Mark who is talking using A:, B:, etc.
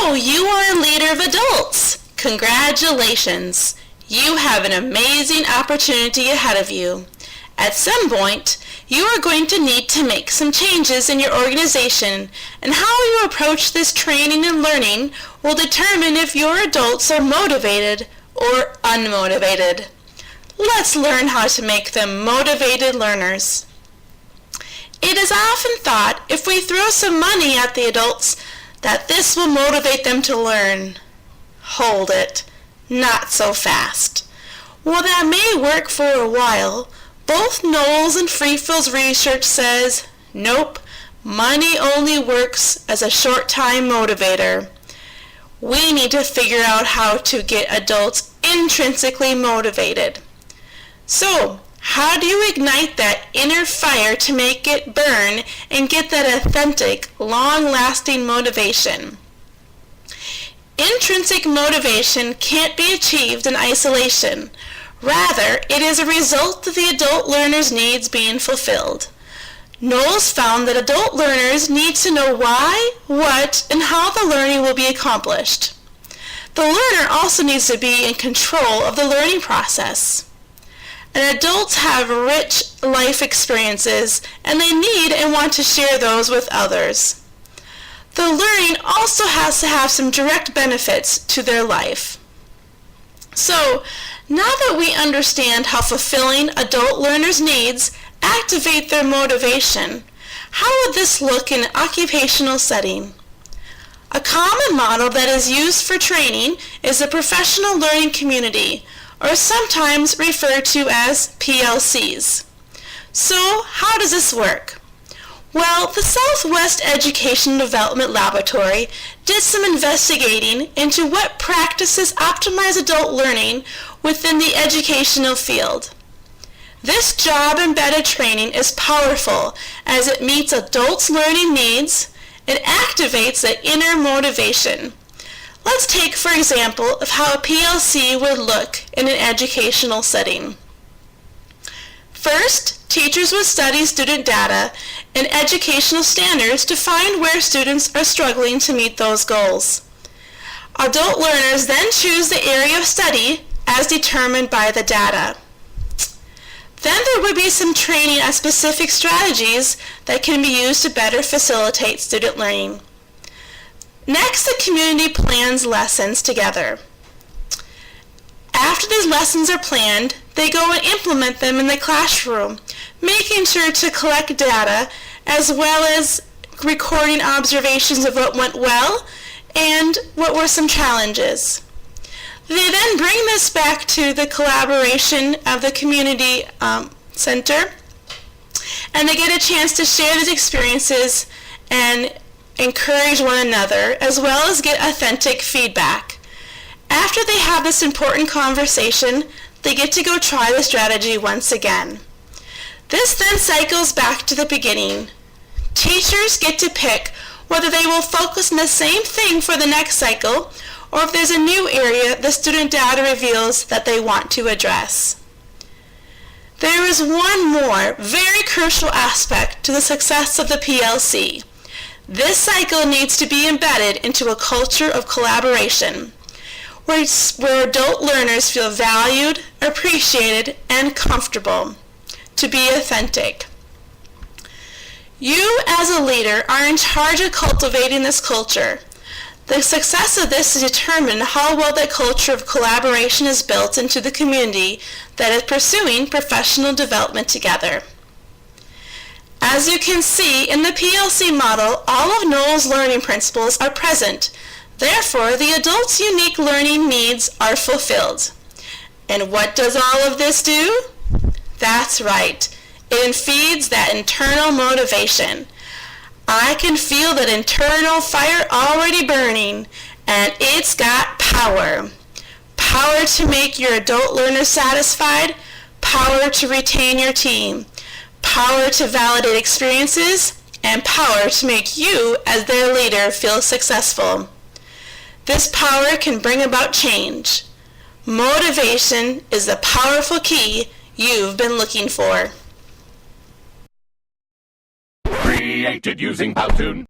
A: Now you are a leader of adults. Congratulations! You have an amazing opportunity ahead of you. At some point, you are going to need to make some changes in your organization, and how you approach this training and learning will determine if your adults are motivated or unmotivated. Let's learn how to make them motivated learners. It is often thought if we throw some money at the adults that this will motivate them to learn. Hold it. Not so fast. While that may work for a while, both Knowles and Freefield's research says, nope, money only works as a short-time motivator. We need to figure out how to get adults intrinsically motivated. So, how do you ignite that inner fire to make it burn and get that authentic, long-lasting motivation? Intrinsic motivation can't be achieved in isolation. Rather, it is a result of the adult learner's needs being fulfilled. Knowles found that adult learners need to know why, what, and how the learning will be accomplished. The learner also needs to be in control of the learning process. And adults have rich life experiences, and they need and want to share those with others. The learning also has to have some direct benefits to their life. So, now that we understand how fulfilling adult learners' needs activate their motivation, how would this look in an occupational setting? A common model that is used for training is the professional learning community, or sometimes referred to as PLCs. So, how does this work? Well, the Southwest Education Development Laboratory did some investigating into what practices optimize adult learning within the educational field. This job-embedded training is powerful as it meets adults' learning needs and activates the inner motivation. Let's take, for example, of how a PLC would look in an educational setting. First, teachers would study student data and educational standards to find where students are struggling to meet those goals. Adult learners then choose the area of study as determined by the data. Then there would be some training on specific strategies that can be used to better facilitate student learning. Next, the community plans lessons together. After these lessons are planned, they go and implement them in the classroom, making sure to collect data as well as recording observations of what went well and what were some challenges. They then bring this back to the collaboration of the community center, and they get a chance to share these experiences and encourage one another, as well as get authentic feedback. After they have this important conversation, they get to go try the strategy once again. This then cycles back to the beginning. Teachers get to pick whether they will focus on the same thing for the next cycle, or if there's a new area the student data reveals that they want to address. There is one more very crucial aspect to the success of the PLC. This cycle needs to be embedded into a culture of collaboration, where adult learners feel valued, appreciated, and comfortable to be authentic. You, as a leader, are in charge of cultivating this culture. The success of this is determined how well that culture of collaboration is built into the community that is pursuing professional development together. As you can see in the PLC model, all of Knowles' learning principles are present. Therefore, the adult's unique learning needs are fulfilled. And what does all of this do? That's right. It feeds that internal motivation. I can feel that internal fire already burning, and it's got power. Power to make your adult learners satisfied, power to retain your team, power to validate experiences, and power to make you, as their leader, feel successful. This power can bring about change. Motivation is the powerful key you've been looking for.
B: Created using Powtoon.